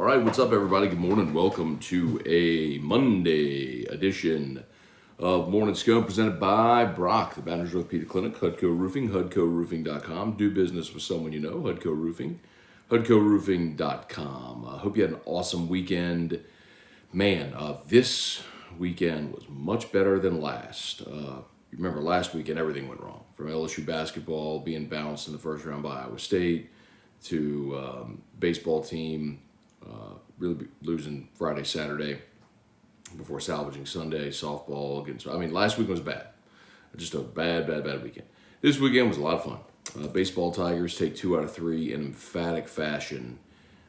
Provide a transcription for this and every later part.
All right, what's up, everybody? Good morning. Welcome to a Monday edition of Morning Scone presented by Brock, the Banner's Orthopedic Clinic, Hudco Roofing, HudcoRoofing.com. Do business with someone you know, Hudco Roofing, HudcoRoofing.com. I hope you had an awesome weekend. Man, this weekend was much better than last. Remember, last weekend everything went wrong. From LSU basketball being bounced in the first round by Iowa State to baseball team really losing Friday, Saturday before salvaging Sunday. Softball against, last week was bad. Just a bad weekend. This weekend was a lot of fun. Baseball Tigers take 2 out of 3 in emphatic fashion.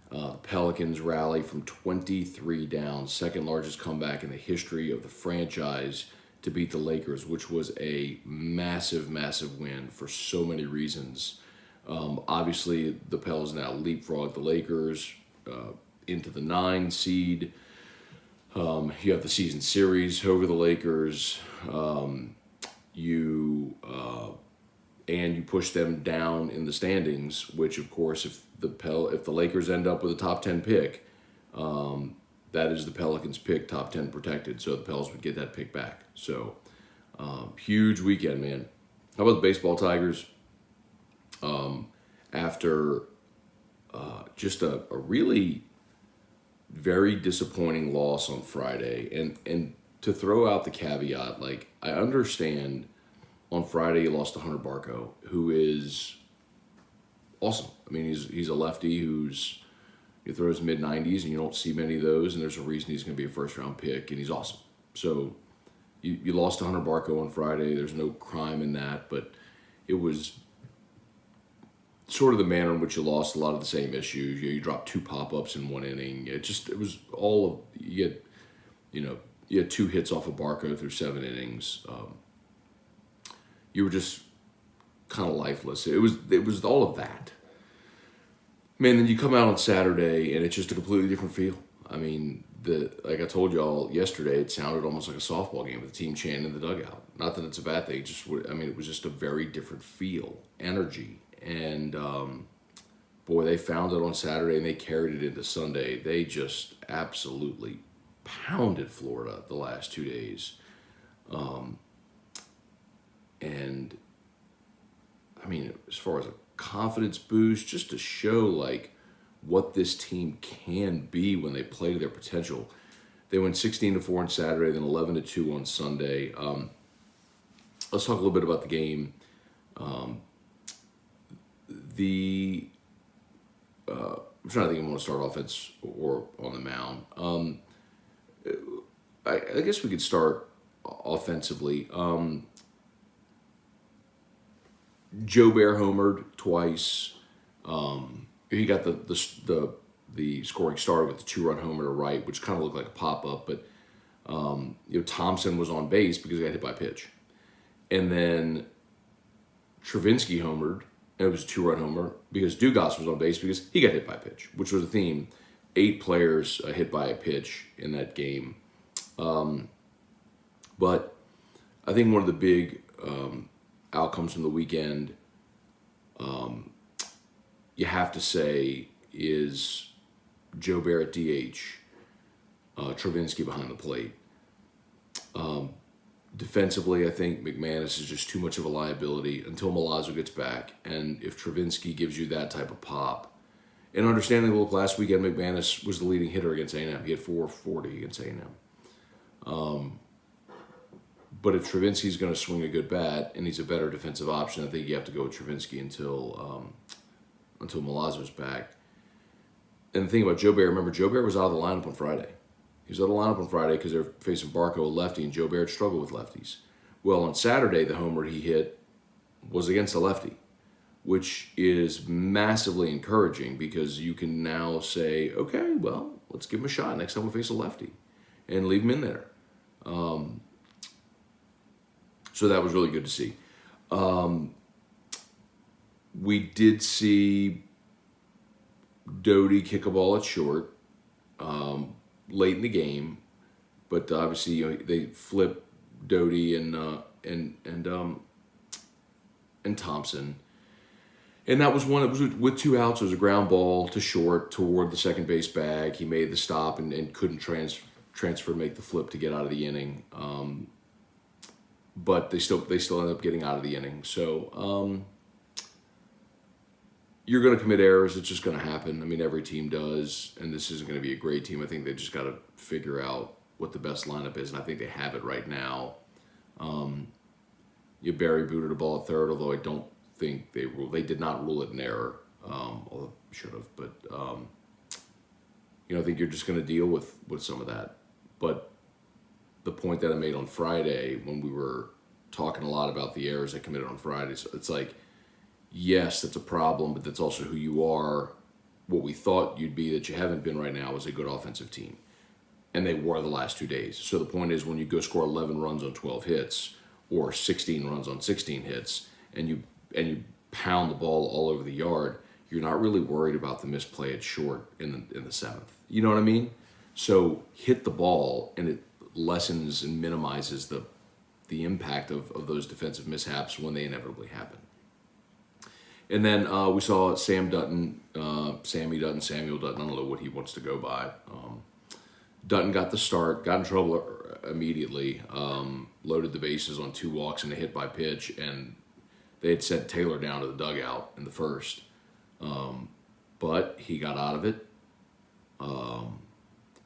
The Pelicans rally from 23 down, second largest comeback in the history of the franchise to beat the Lakers, which was a massive win for so many reasons. Obviously, the Pels now leapfrog the Lakers into the 9 seed. You have the season series over the Lakers. You push them down in the standings, which of course, if the Lakers end up with a top 10 pick, that is the Pelicans pick, top 10 protected. So the Pels would get that pick back. So huge weekend, man. How about the baseball Tigers? After just a really very disappointing loss on Friday, and to throw out the caveat, like, I understand on Friday you lost to Hunter Barco, who is awesome. I mean, he's a lefty he throws mid-90s, and you don't see many of those, and there's a reason he's going to be a first-round pick, and he's awesome. So you lost to Hunter Barco on Friday. There's no crime in that, but it was sort of the manner in which you lost. A lot of the same issues. You dropped 2 pop-ups in 1 inning. It was all of, you had 2 hits off of Barco through 7 innings. You were just kind of lifeless. It was all of that. Man, then you come out on Saturday and it's just a completely different feel. I mean, like I told y'all yesterday, it sounded almost like a softball game with the team chanting in the dugout. Not that it's a bad thing. It was just a very different feel, energy. And, boy, they found it on Saturday and they carried it into Sunday. They just absolutely pounded Florida the last 2 days. And, as far as a confidence boost, just to show, like, what this team can be when they play to their potential. They went 16-4 on Saturday, then 11-2 on Sunday. Let's talk a little bit about the game. I'm trying to think if I want to start offense or on the mound. I guess we could start offensively. Joe Bear homered twice. He got the scoring started with the 2-run homer to right, which kind of looked like a pop-up, but Thompson was on base because he got hit by a pitch. And then Travinski homered, and it was a 2-run homer because Dugout was on base because he got hit by a pitch, which was a theme. 8 players hit by a pitch in that game. But I think one of the big outcomes from the weekend, you have to say, is Joe Bear at DH, Travinski behind the plate. Defensively, I think McManus is just too much of a liability until Milazzo gets back. And if Travinski gives you that type of pop, and understanding the look last weekend, McManus was the leading hitter against A&M. He had 440 against A&M. But if Travinski's going to swing a good bat and he's a better defensive option, I think you have to go with Travinski until Milazzo's back. And the thing about Joe Bear, remember, Joe Bear was out of the lineup on Friday. He was out of the lineup on Friday because they're facing Barco, a lefty, and Joe Bear had struggled with lefties. Well, on Saturday, the homer he hit was against a lefty, which is massively encouraging because you can now say, okay, well, let's give him a shot next time we face a lefty and leave him in there. So that was really good to see. We did see Doty kick a ball at short late in the game, but obviously they flip Doty and Thompson, And that was one. It was with 2 outs. It was a ground ball to short toward the second base bag. He made the stop and couldn't transfer, make the flip to get out of the inning. But they still ended up getting out of the inning. So you're going to commit errors. It's just going to happen. I mean, every team does, and this isn't going to be a great team. I think they just got to figure out what the best lineup is, and I think they have it right now. Barry booted a ball at third, although I don't think they did not rule it an error, although should have. But I think you're just going to deal with some of that. But the point that I made on Friday when we were talking a lot about the errors they committed on Friday, it's like, yes, that's a problem, but that's also who you are. What we thought you'd be that you haven't been right now is a good offensive team. And they were the last 2 days. So the point is, when you go score 11 runs on 12 hits or 16 runs on 16 hits and you pound the ball all over the yard, you're not really worried about the misplay at short in the seventh. You know what I mean? So hit the ball, and it lessens and minimizes the impact of those defensive mishaps when they inevitably happen. And then we saw Samuel Dutton, I don't know what he wants to go by. Dutton got the start, got in trouble immediately, loaded the bases on 2 walks and a hit by pitch, and they had sent Taylor down to the dugout in the first. But he got out of it,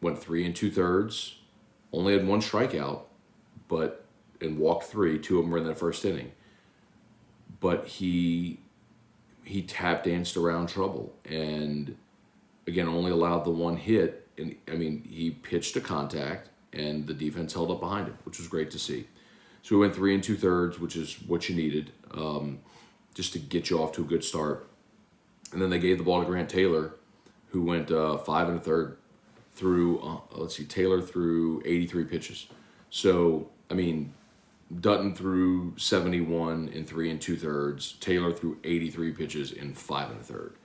went 3 2/3, only had 1 strikeout, and walked 3, 2 of them were in that first inning. But he tap danced around trouble, and again, only allowed the 1 hit. And I mean, he pitched to contact, and the defense held up behind him, which was great to see. So we went 3 2/3, which is what you needed, just to get you off to a good start. And then they gave the ball to Grant Taylor, who went 5 1/3 through. Taylor threw 83 pitches. So I mean, Dutton threw 71 in 3 2/3. Taylor threw 83 pitches in 5 1/3.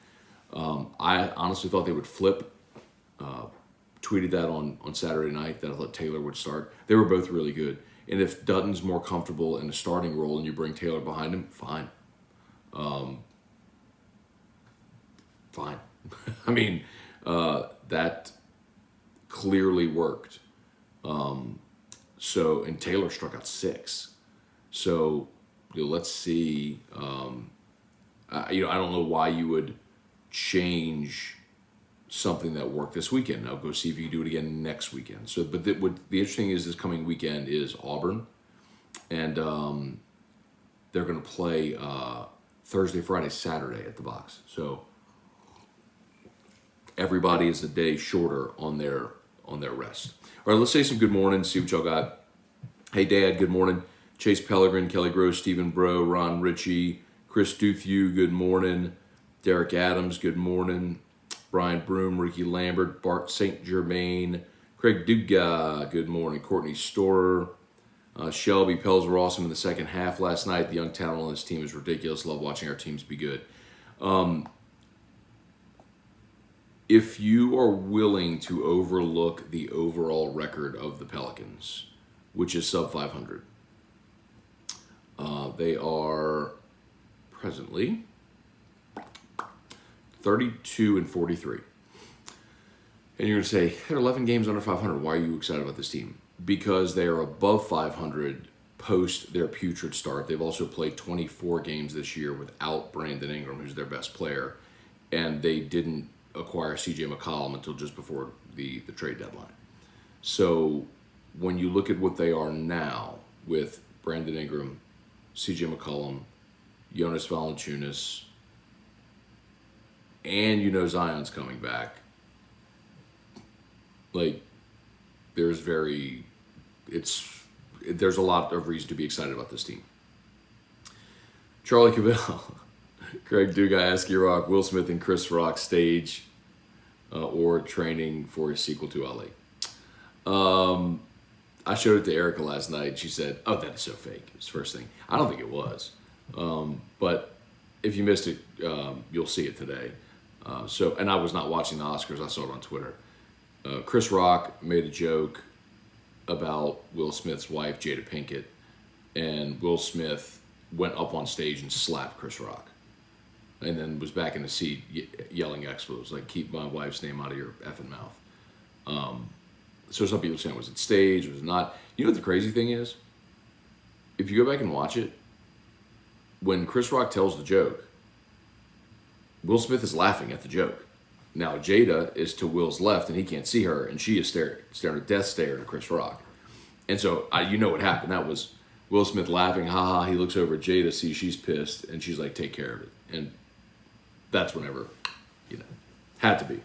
I honestly thought they would flip. Tweeted that on Saturday night that I thought Taylor would start. They were both really good. And if Dutton's more comfortable in a starting role and you bring Taylor behind him, fine. Fine. I mean, that clearly worked. And Taylor struck out 6. So, let's see. I don't know why you would change something that worked this weekend. Now go see if you can do it again next weekend. So, but the interesting thing is this coming weekend is Auburn, and they're going to play Thursday, Friday, Saturday at the box. So everybody is a day shorter on their rest. All right, let's say some good morning. See what y'all got. Hey, Dad. Good morning. Chase Pellegrin, Kelly Gross, Stephen Bro, Ron Ritchie, Chris Duthew. Good morning. Derek Adams. Good morning. Brian Broom, Ricky Lambert, Bart St. Germain, Craig Dugout, good morning. Courtney Storer, Shelby, Pels were awesome in the second half last night. The young talent on this team is ridiculous. Love watching our teams be good. If you are willing to overlook the overall record of the Pelicans, which is sub 500, they are presently 32 43. And you're going to say, they're 11 games under 500. Why are you excited about this team? Because they are above 500 post their putrid start. They've also played 24 games this year without Brandon Ingram, who's their best player. And they didn't acquire C.J. McCollum until just before the trade deadline. So when you look at what they are now with Brandon Ingram, C.J. McCollum, Jonas Valanciunas, and Zion's coming back, there's a lot of reason to be excited about this team. Charlie Cavell, Craig Dugout, Asky Rock, Will Smith, and Chris Rock stage or training for a sequel to Ali. I showed it to Erica last night. She said, "Oh, that is so fake." It was the first thing. I don't think it was, but if you missed it, you'll see it today. And I was not watching the Oscars. I saw it on Twitter. Chris Rock made a joke about Will Smith's wife, Jada Pinkett, and Will Smith went up on stage and slapped Chris Rock. and then was back in the seat yelling expletives, like, keep my wife's name out of your effing mouth. So some people saying, was it staged, was it not? You know what the crazy thing is? If you go back and watch it, when Chris Rock tells the joke, Will Smith is laughing at the joke. Now Jada is to Will's left and he can't see her, and she is staring a death stare at Chris Rock. And so you know what happened. That was Will Smith laughing, haha. He looks over at Jada, sees she's pissed, and she's like, take care of it. And that's whenever, had to be.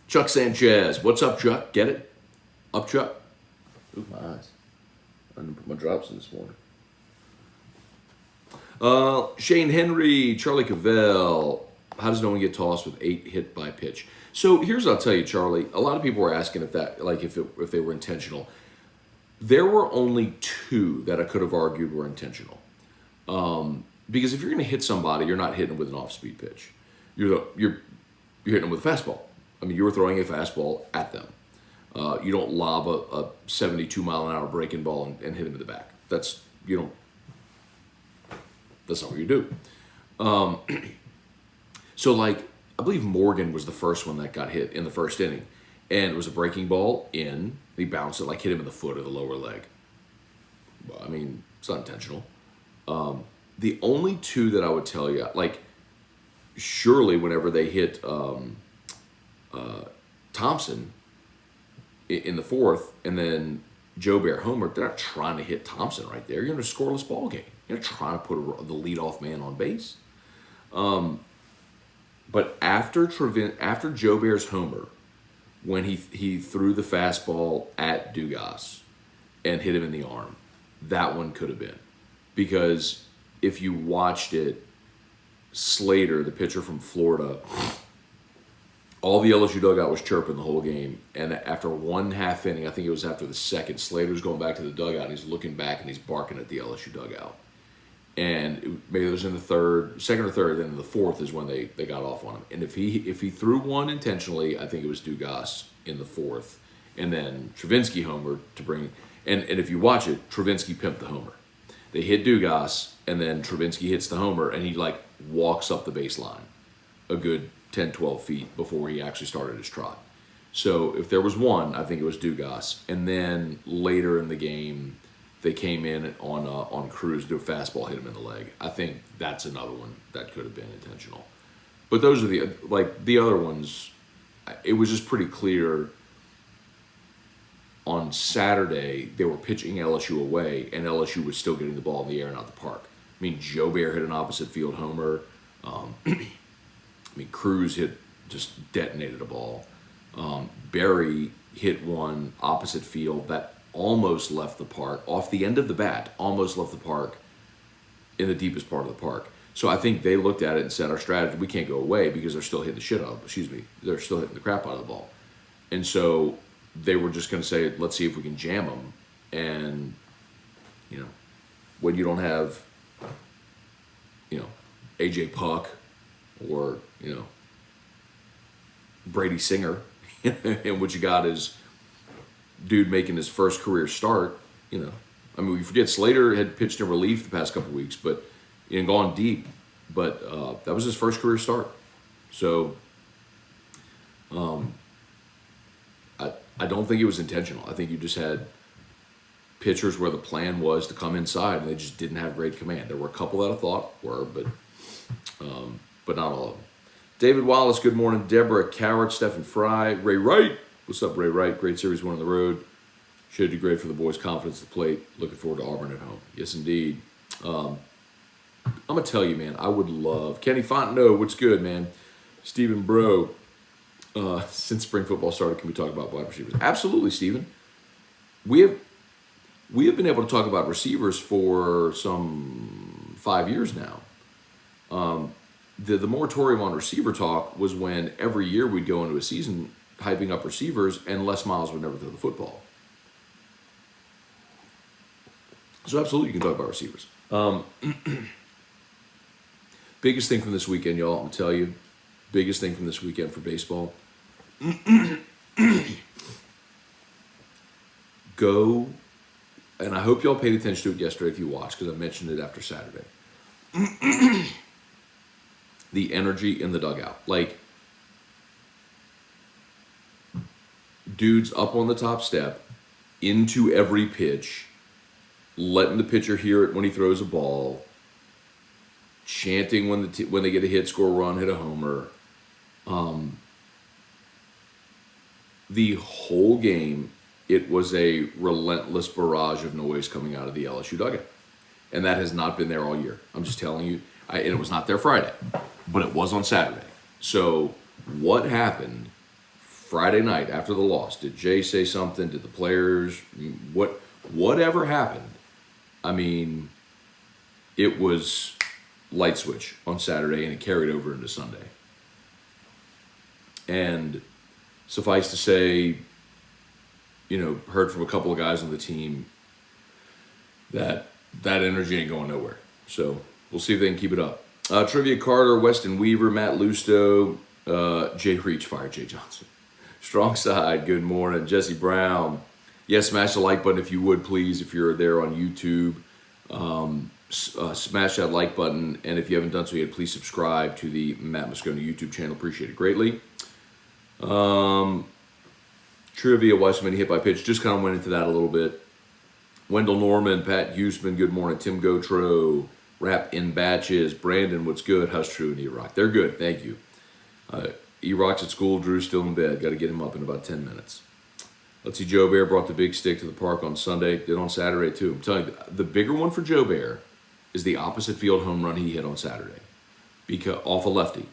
Chuck Sanchez. What's up, Chuck? Get it? Up, Chuck? Ooh, my eyes. I didn't put my drops in this morning. Shane Henry, Charlie Cavell. How does no one get tossed with 8 hit by pitch? So here's what I'll tell you, Charlie. A lot of people were asking if they were intentional. There were only 2 that I could have argued were intentional. Because if you're going to hit somebody, you're not hitting them with an off-speed pitch. You're hitting them with a fastball. I mean, you were throwing a fastball at them. You don't lob a 72-mile-an-hour breaking ball and hit them in the back. That's not what you do. So, like, I believe Morgan was the first one that got hit in the first inning. And it was a breaking ball in. He bounced it, like, hit him in the foot or the lower leg. Well, I mean, it's not intentional. The only 2 that I would tell you, like, surely whenever they hit Thompson in the 4th, and then Joe Bear homer, they're not trying to hit Thompson right there. You're in a scoreless ball game. You're not trying to put the leadoff man on base. But after Joe Bear's homer, when he threw the fastball at Dugas and hit him in the arm, that one could have been. Because if you watched it, Slater, the pitcher from Florida, all the LSU dugout was chirping the whole game. And after 1/2 inning, I think it was after the second, Slater's going back to the dugout, and he's looking back and he's barking at the LSU dugout. And maybe it was in the second or third, then in the 4th is when they got off on him. And if he threw one intentionally, I think it was Dugas in the 4th. And then Travinski homered to bring, and if you watch it, Travinski pimped the homer. They hit Dugas, and then Travinski hits the homer, and he like walks up the baseline a good 10, 12 feet before he actually started his trot. So if there was one, I think it was Dugas. And then later in the game, they came in on Cruz, do a fastball, hit him in the leg. I think that's another one that could have been intentional. But those are the other ones. It was just pretty clear. On Saturday, they were pitching LSU away, and LSU was still getting the ball in the air and out the park. I mean, Joe Bear hit an opposite field homer. Cruz just detonated a ball. Barry hit one opposite field that almost left the park, off the end of the bat, almost left the park in the deepest part of the park. So I think they looked at it and said, our strategy, we can't go away because they're still hitting the shit out of it. They're still hitting the crap out of the ball. And so they were just going to say, let's see if we can jam them. And, when you don't have, A.J. Puck or, Brady Singer, and what you got is dude making his first career start, we forget Slater had pitched in relief the past couple of weeks, but gone deep, but that was his first career start. So I don't think it was intentional. I think you just had pitchers where the plan was to come inside, and they just didn't have great command. There were a couple that I thought were, but not all of them. David Wallace, good morning. Deborah Coward, Stephen Fry, Ray Wright. What's up, Ray Wright? Great series, one on the road. Should do great for the boys' confidence at the plate. Looking forward to Auburn at home. Yes, indeed. I'm going to tell you, man, I would love... Kenny Fontenot, what's good, man? Stephen Bro, since spring football started, can we talk about wide receivers? Absolutely, Stephen. We have been able to talk about receivers for some 5 years now. The moratorium on receiver talk was when every year we'd go into a season hyping up receivers, and Les Miles would never throw the football. So absolutely, you can talk about receivers. Biggest thing from this weekend, y'all, I'm going to tell you. Biggest thing from this weekend for baseball. Go, and I hope y'all paid attention to it yesterday if you watched, because I mentioned it after Saturday. the energy in the dugout. Like, dudes up on the top step, into every pitch, letting the pitcher hear it when he throws a ball, chanting when they get a hit, score a run, hit a homer. The whole game, it was a relentless barrage of noise coming out of the LSU dugout. And that has not been there all year. I'm just telling you. And it was not there Friday, but it was on Saturday. So what happened Friday night after the loss? Did Jay say something? Did the players? Whatever happened, I mean, it was light switch on Saturday, and it carried over into Sunday. And suffice to say, heard from a couple of guys on the team that energy ain't going nowhere. So we'll see if they can keep it up. Trivia Carter, Weston Weaver, Matt Lusto, Jay Reach fired Jay Johnson. Strong Side, good morning. Jesse Brown. Yes, smash the like button if you would, please. If you're there on YouTube, smash that like button. And if you haven't done so yet, please subscribe to the Matt Scone YouTube channel. Appreciate it greatly. Trivia, why so many hit by pitch? Just kind of went into that a little bit. Wendell Norman, Pat Huseman, good morning. Tim Gotro, Rap in Batches. Brandon, what's good? How's True and E-Rock? They're good, thank you. E-Rock's at school, Drew's still in bed. Got to get him up in about 10 minutes. Let's see, Joe Bear brought the big stick to the park on Sunday. Did on Saturday, too. I'm telling you, the bigger one for Joe Bear is the opposite field home run he hit on Saturday, because off a lefty.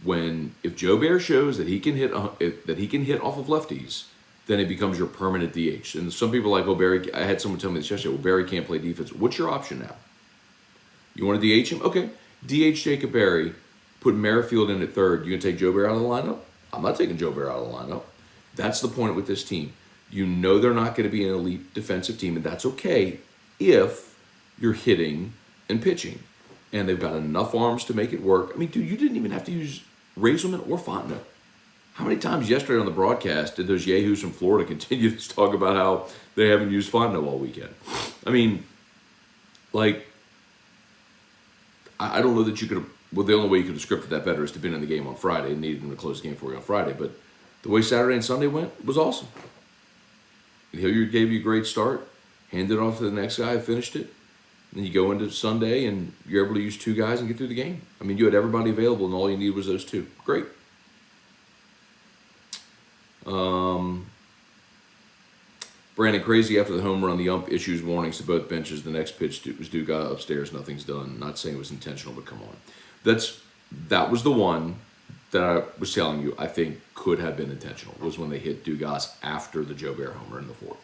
If Joe Bear shows that he can hit off of lefties, then it becomes your permanent DH. And some people are like, oh, Barry, I had someone tell me this yesterday, well, Barry can't play defense. What's your option now? You want to DH him? Okay. DH Jacob Berry, put Merrifield in at third. You going to take Joe Bear out of the lineup? I'm not taking Joe Bear out of the lineup. That's the point with this team. You know they're not going to be an elite defensive team, and that's okay if you're hitting and pitching. And they've got enough arms to make it work. I mean, dude, you didn't even have to use Razelman or Fontenot. How many times yesterday on the broadcast did those yahoos from Florida continue to talk about how they haven't used Fontenot all weekend? I mean, like, I don't know that you could have, well, the only way you could have scripted that better is to have been in the game on Friday and needed them to close the game for you on Friday. But the way Saturday and Sunday went was awesome. Hilliard gave you a great start, handed it off to the next guy, finished it. Then you go into Sunday and you're able to use two guys and get through the game. I mean, you had everybody available and all you needed was those two. Great. Brandon, crazy after the home run, the ump issues warnings to both benches. The next pitch was Dugout upstairs. Nothing's done. Not saying it was intentional, but come on. That was the one that I was telling you I think could have been intentional, was when they hit Dugas after the Joe Bear homer in the fourth.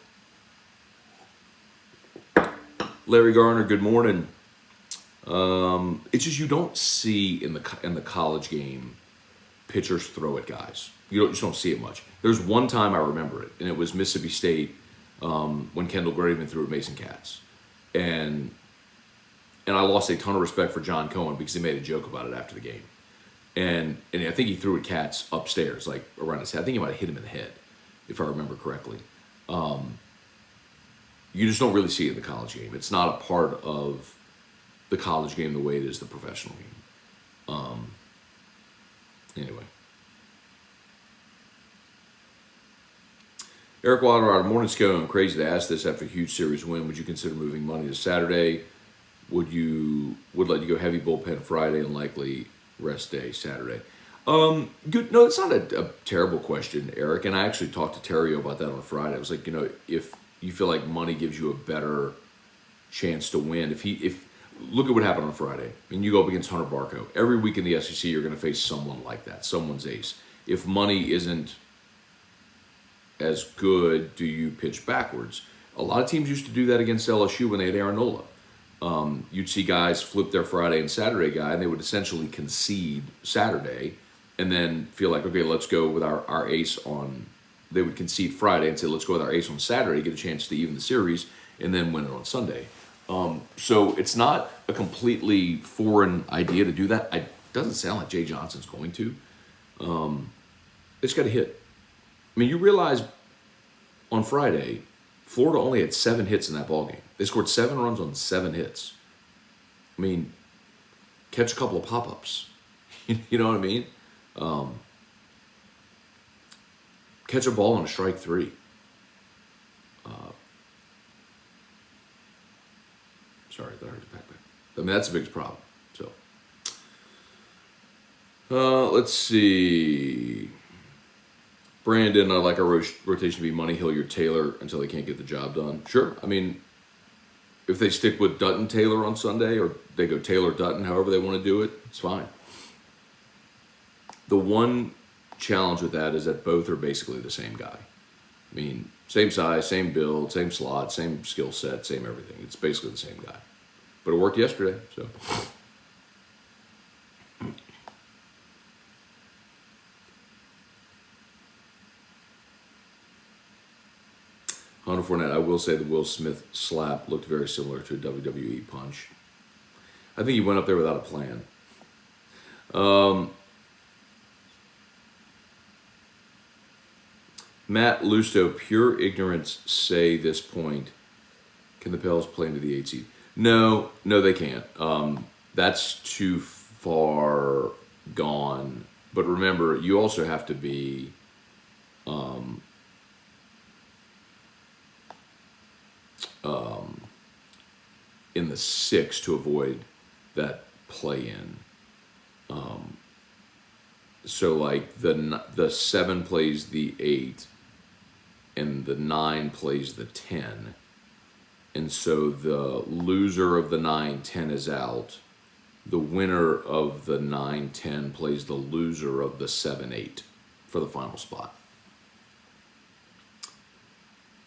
Larry Garner, good morning. It's just you don't see in the college game pitchers throw at guys. You just don't see it much. There's one time I remember it, and it was Mississippi State when Kendall Graveman threw at Mason Katz. And I lost a ton of respect for John Cohen because he made a joke about it after the game. And I think he threw at Katz upstairs, like around his head. I think he might have hit him in the head, if I remember correctly. You just don't really see it in the college game. It's not a part of the college game the way it is the professional game. Anyway. Eric Wilder out of Morning Scone. Crazy to ask this after a huge series win. Would you consider moving money to Saturday? Would let you go heavy bullpen Friday and likely rest day Saturday? Good. No, it's not a terrible question, Eric. And I actually talked to Terrio about that on Friday. I was like, if you feel like money gives you a better chance to win, if look at what happened on Friday. I mean, you go up against Hunter Barco. Every week in the SEC, you're going to face someone like that, someone's ace. If money isn't as good, do you pitch backwards? A lot of teams used to do that against LSU when they had Aaron Nola. You'd see guys flip their Friday and Saturday guy, and they would essentially concede Saturday and then feel like, okay, let's go with our ace on. They would concede Friday and say, let's go with our ace on Saturday, get a chance to even the series, and then win it on Sunday. So it's not a completely foreign idea to do that. It doesn't sound like Jay Johnson's going to. It's got to hit. I mean, you realize on Friday, Florida only had 7 hits in that ballgame. They scored 7 runs on 7 hits. I mean, catch a couple of pop-ups. You know what I mean? Catch a ball on a strike three. Sorry, that hurt the back. I mean, that's the biggest problem. So, let's see. Brandon, I like our rotation to be Money, Hilliard, Taylor until they can't get the job done. Sure. I mean, if they stick with Dutton, Taylor on Sunday, or they go Taylor, Dutton, however they want to do it, it's fine. The one challenge with that is that both are basically the same guy. I mean, same size, same build, same slot, same skill set, same everything. It's basically the same guy. But it worked yesterday, so. Hunter Fournette, I will say the Will Smith slap looked very similar to a WWE punch. I think he went up there without a plan. Matt Lusto, pure ignorance say this point. Can the Pels play into the 8 seed? No, they can't. That's too far gone. But remember, you also have to be in the 6 to avoid that play-in. So like the 7 plays the 8, and the 9 plays the 10. And so the loser of the 9-10 is out. The winner of the 9-10 plays the loser of the 7-8 for the final spot.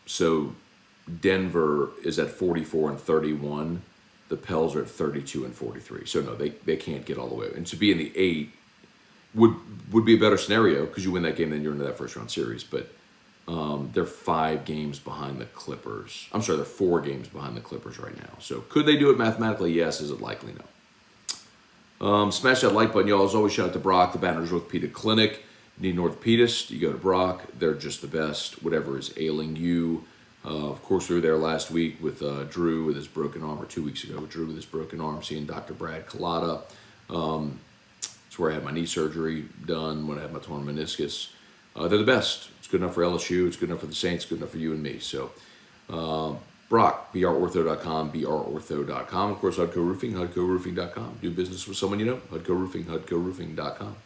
So Denver is at 44-31. The Pels are at 32-43. So no, they can't get all the way. And to be in the 8 would be a better scenario because you win that game, then you're into that first round series. But they're 5 games behind the Clippers. I'm sorry, they're 4 games behind the Clippers right now. So could they do it mathematically? Yes. Is it likely? No. Smash that like button, y'all. As always, shout out to Brock, the Banners Orthopedic Clinic. You need an orthopedist, you go to Brock. They're just the best, whatever is ailing you. Of course, we were there last week with Drew with his broken arm, or 2 weeks ago, Drew with his broken arm, seeing Dr. Brad Collada. It's where I had my knee surgery done, when I had my torn meniscus. They're the best. It's good enough for LSU. It's good enough for the Saints. Good enough for you and me. So, Brock, brortho.com, brortho.com. Of course, Hudco Roofing, hudcoroofing.com. Do business with someone you know, Hudco Roofing, hudcoroofing.com.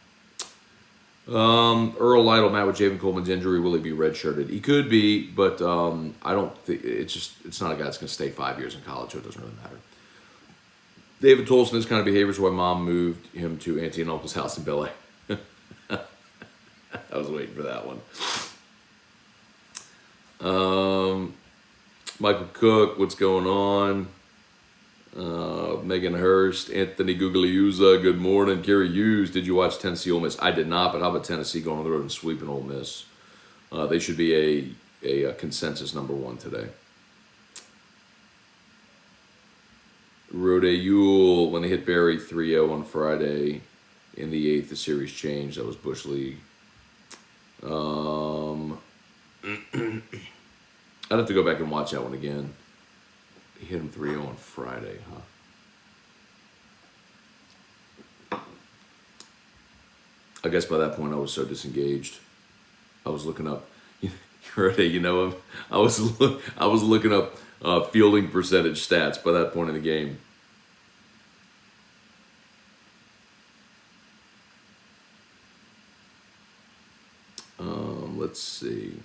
Earl Lytle, Matt, with Javen Coleman's injury, will he be redshirted? He could be, but I don't think it's not a guy that's going to stay 5 years in college, so it doesn't really matter. David Tolson, this kind of behavior is why mom moved him to auntie and uncle's house in Bel Air. I was waiting for that one. Michael Cook, what's going on? Megan Hurst, Anthony Guglielza, good morning. Gary Hughes, did you watch Tennessee Ole Miss? I did not, but how about Tennessee going on the road and sweeping Ole Miss? They should be a consensus number 1 today. Rode Yule, when they hit Barry 3-0 on Friday in the 8th, the series changed. That was Bush League. I'd have to go back and watch that one again. He hit him 3-0 on Friday, huh? I guess by that point I was so disengaged. I was looking up. You know him. I was looking up fielding percentage stats by that point in the game. Let's see.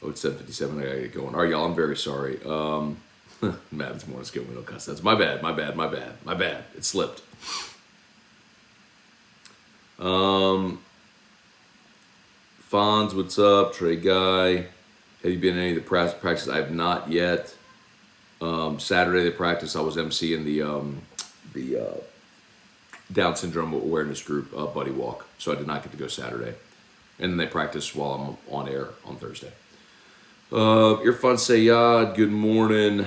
Oh, it's 7:57. I gotta get going. All right, y'all. I'm very sorry. Matt, this morning's good. We don't cuss. That's my bad. It slipped. Fonz, what's up? Trey Guy. Have you been in any of the practices? I have not yet. Saturday, the practice, I was emceeing the Down Syndrome Awareness Group Buddy Walk. So I did not get to go Saturday. And then they practice while I'm on air on Thursday. Irfan Sayad, good morning.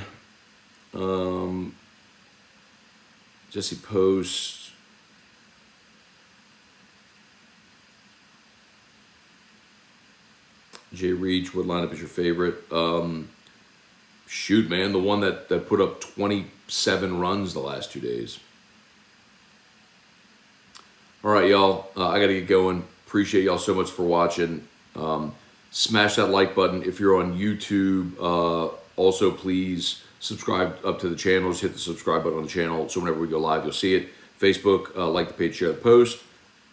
Jesse Post. Jay Reach, what lineup is your favorite? Shoot, man, the one that put up 27 runs the last 2 days. All right, y'all. I got to get going. Appreciate y'all so much for watching. Smash that like button if you're on YouTube. Also, please subscribe up to the channel. Just hit the subscribe button on the channel so whenever we go live, you'll see it. Facebook, like the page, share the post.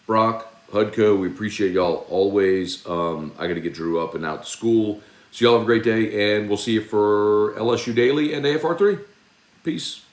Brock, Hudco, we appreciate y'all always. I got to get Drew up and out to school. So y'all have a great day, and we'll see you for LSU Daily and AFR3. Peace.